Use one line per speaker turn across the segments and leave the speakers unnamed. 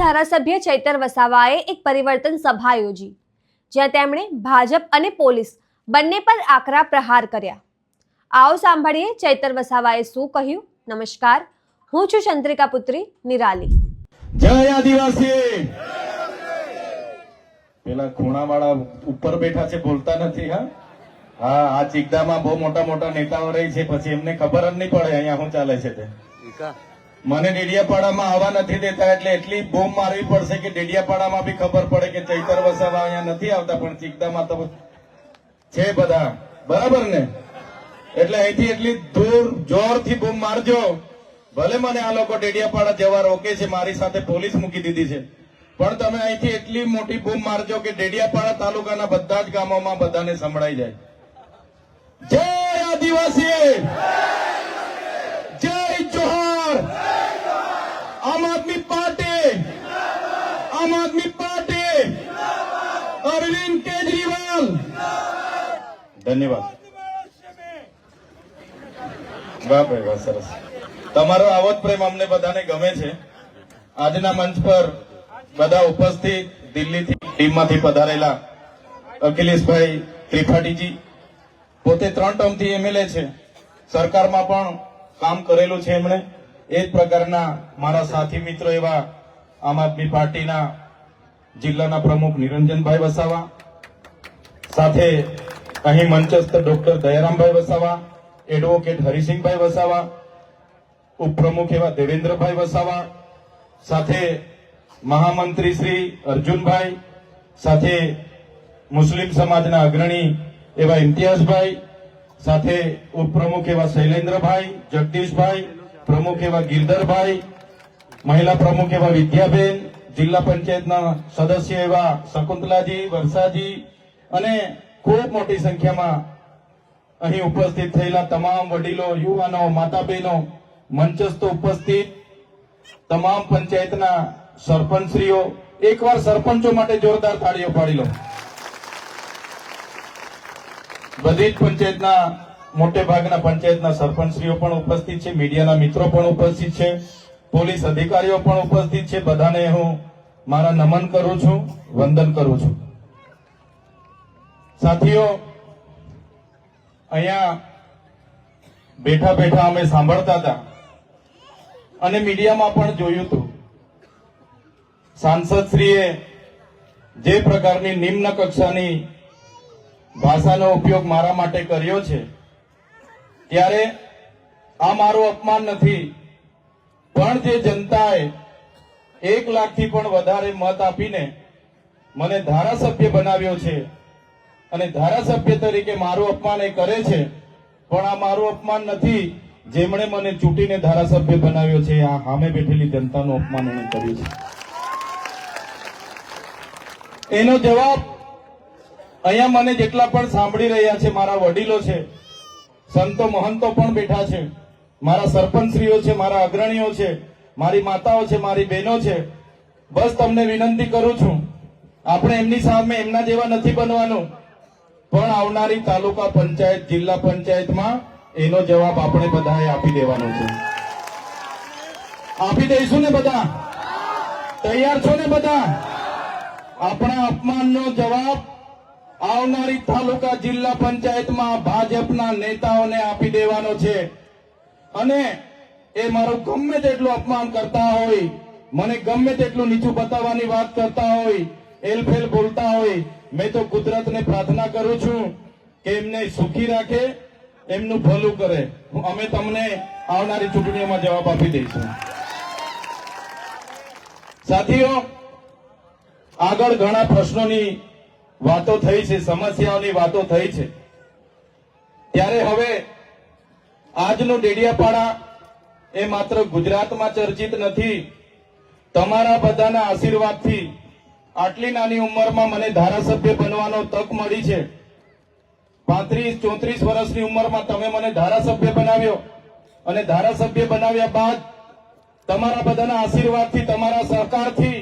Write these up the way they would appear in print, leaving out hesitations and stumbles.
ધારાસભ્ય ચૈતર વસાવાએ એક પરિવર્તન સભા યોજી, જ્યાં તેમણે ભાજપ અને પોલીસ બંને પર આકરા પ્રહાર કર્યા. આવો સાંભળીએ ચૈતર વસાવાએ શું કહ્યું. નમસ્કાર, હું છું ચંદ્રિકા પુત્રી નિરાલી.
જય આદિવાસી. પેલા ખૂણાવાળા ઉપર બેઠા છે, બોલતા નથી. હા, આ ચિકદામાં બહુ મોટા મોટા નેતાઓ રહી છે, પછી એમને ખબર જ નહીં પડે અહીંયા શું ચાલે છે તે. મને ડેડિયાપાડામાં આવવા નથી દેતા, એટલે એટલી બોમ્બ મારવી પડશે કે ડેડિયાપાડામાં બી ખબર પડે કે ચૈતર વસાવા અહીંયા નથી આવતા, પણ ચિકદામાં તો છે બધા. બરાબર ને? એટલે અહીંથી એટલી દૂર જોરથી બોમ્બ મારજો. ભલે મને આ લોકો ડેડિયાપાડા જવા રોકે છે, મારી સાથે પોલીસ મૂકી દીધી છે, પણ તમે અહીંથી એટલી મોટી બોમ્બ મારજો કે ડેડિયાપાડા તાલુકાના બધા જ ગામોમાં બધાને સંભળાઈ જાય. જય આદિવાસી, જય જોહાર. આમ આદમી પાર્ટી, આમ આદમી પાર્ટી, અરવિંદ કેજરીવાલ. ધન્યવાદ. વાહ ભાઈ વાહ, સરસ. તમારો આવો જ પ્રેમ અમને બધાને ગમે છે. આજના મંચ પર બધા ઉપસ્થિત દિલ્હીથી ટીમમાંથી પધારેલા અખિલેશભાઈ ત્રિપાઠીજી, પોતે 3 ટર્મથી એમએલએ છે, સરકારમાં પણ કામ કરેલું છે એમણે. એ જ પ્રકારના મારા સાથી મિત્રો એવા આમ આદમી પાર્ટીના જિલ્લાના પ્રમુખ નિરંજનભાઈ વસાવા, સાથે અહીં મંચસ્થ ડોક્ટર દયારામભાઈ વસાવા, એડવોકેટ હરિસિંહભાઈ વસાવા, ઉપપ્રમુખ એવા દેવેન્દ્રભાઈ વસાવા, સાથે મહામંત્રી શ્રી અર્જુનભાઈ, સાથે મુસ્લિમ સમાજના અગ્રણી એવા ઇમ્તિયાઝભાઈ, સાથે ઉપપ્રમુખ એવા શૈલેન્દ્રભાઈ, જગદીશભાઈ, પ્રમુખ એવા ગિરધરભાઈ, મહિલા પ્રમુખ એવા વિદ્યાબેન, જિલ્લા પંચાયતના સદસ્ય એવા શકુંતલાજી, વર્ષાજી, અને ખૂબ મોટી સંખ્યામાં અહીં ઉપસ્થિત થયેલા તમામ વડીલો, યુવાનો, માતા બહેનો, મંચસ્થ ઉપસ્થિત તમામ પંચાયતના સરપંચશ્રીઓ. એકવાર સરપંચો માટે જોરદાર તાળીઓ પાડી લો. બધી જ પંચાયતના, મોટે ભાગના પંચાયતના સરપંચશ્રીઓ પણ ઉપસ્થિત છે, મીડિયાના મિત્રો પણ ઉપસ્થિત છે, પોલીસ અધિકારીઓ પણ ઉપસ્થિત છે. બધાને હું મારા નમન કરું છું, વંદન કરું છું. સાથીઓ, અહીંયા બેઠા બેઠા અમે સાંભળતા હતા અને મીડિયામાં પણ જોયું હતું, સાંસદશ્રીએ જે પ્રકારની નિમ્ન કક્ષાની ભાષાનો ઉપયોગ મારા માટે કર્યો છે, ત્યારે આ મારું અપમાન નથી, પણ જે જનતાએ 1 લાખથી પણ વધારે મત આપીને મને ધારાસભ્ય બનાવ્યો છે અને ધારાસભ્ય તરીકે મારું અપમાન એ કરે છે, પણ આ મારું અપમાન નથી. જેમણે મને ચૂંટીને ધારાસભ્ય બનાવ્યો છે, આ સામે બેઠેલી જનતાનું અપમાન એણે કર્યું છે. એનો જવાબ અહીંયા મને જેટલા પણ સાંભળી રહ્યા છે, મારા વડીલો છે, સંતો મહંતો પણ બેઠા છે, મારા સરપંચશ્રીઓ છે, મારા અગ્રણીઓ છે, મારી માતાઓ છે, મારી બહેનો છે. બસ તમને વિનંતી કરું છું, આપણે એમની સામે એમના જેવા નથી બનવાનું, પણ આવનારી તાલુકા પંચાયત, જિલ્લા પંચાયતમાં એનો જવાબ આપણે બધાએ આપી દેવાનો છે. આપી દઈશું ને બધા? તૈયાર છો ને બધા? આપણા અપમાનનો જવાબ આવનારી તાલુકા જિલ્લા પંચાયતમાં ભાજપના નેતાઓને આપી દેવાનો છે. અને એ મારું ગમે તેટલું અપમાન કરતા હોય, મને ગમે તેટલું નીચું બતાવવાની વાત કરતા હોય, એલફેલ બોલતા હોય, મેં તો કુદરતને પ્રાર્થના કરું છું કે એમને સુખી રાખે, એમનું ભલું કરે. અમે તમને આવનારી ચૂંટણીઓમાં જવાબ આપી દઈશું. સાથીઓ, આગળ ઘણા પ્રશ્નોની વાતો થઈ છે, સમસ્યાઓની વાતો થઈ છે, ત્યારે હવે આજનું ડેડિયાપાડા એ માત્ર ગુજરાતમાં ચર્ચિત નથી. તમારા બધાના આશીર્વાદથી આટલી નાની ઉંમરમાં મને ધારાસભ્ય બનવાનો તક મળી છે. 35-34 વર્ષની ઉંમરમાં તમે મને ધારાસભ્ય બનાવ્યો, અને ધારાસભ્ય બનાવ્યા બાદ તમારા બધાના આશીર્વાદથી, તમારા સહકારથી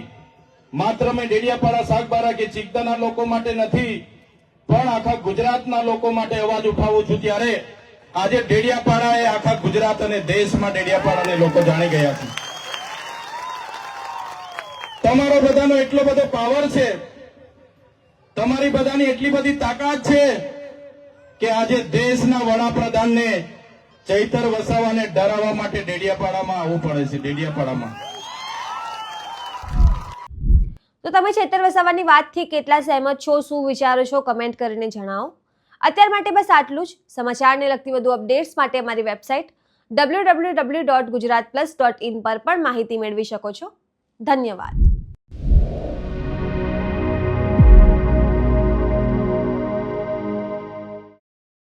માત્ર મેં ડેડિયાપાડા, સાગબારા કે ચિકદાના લોકો માટે નથી, પણ આખા ગુજરાતના લોકો માટે અવાજ ઉઠાવું છું. ત્યારે આજે ડેડિયાપાડા એ આખા ગુજરાત અને દેશમાં ડેડિયાપાડાને લોકો જાણી ગયા છે. તમારો બધાનો એટલો બધો પાવર છે, તમારી બધાની એટલી બધી તાકાત છે કે આજે દેશના વડાપ્રધાનને ચૈતર વસાવાને ડરાવવા માટે ડેડિયાપાડામાં આવવું પડે છે. ડેડિયાપાડામાં
તો તમે ચૈતર વસાવાની વાતથી કેટલા સહેમત છો, શું વિચારો છો, કમેન્ટ કરીને જણાવો. અત્યાર માટે બસ આટલું જ. સમાચારને લગતી વધુ અપડેટ્સ માટે અમારી વેબસાઇટ www.gujaratplus.in પર પણ માહિતી મેળવી શકો છો. ધન્યવાદ.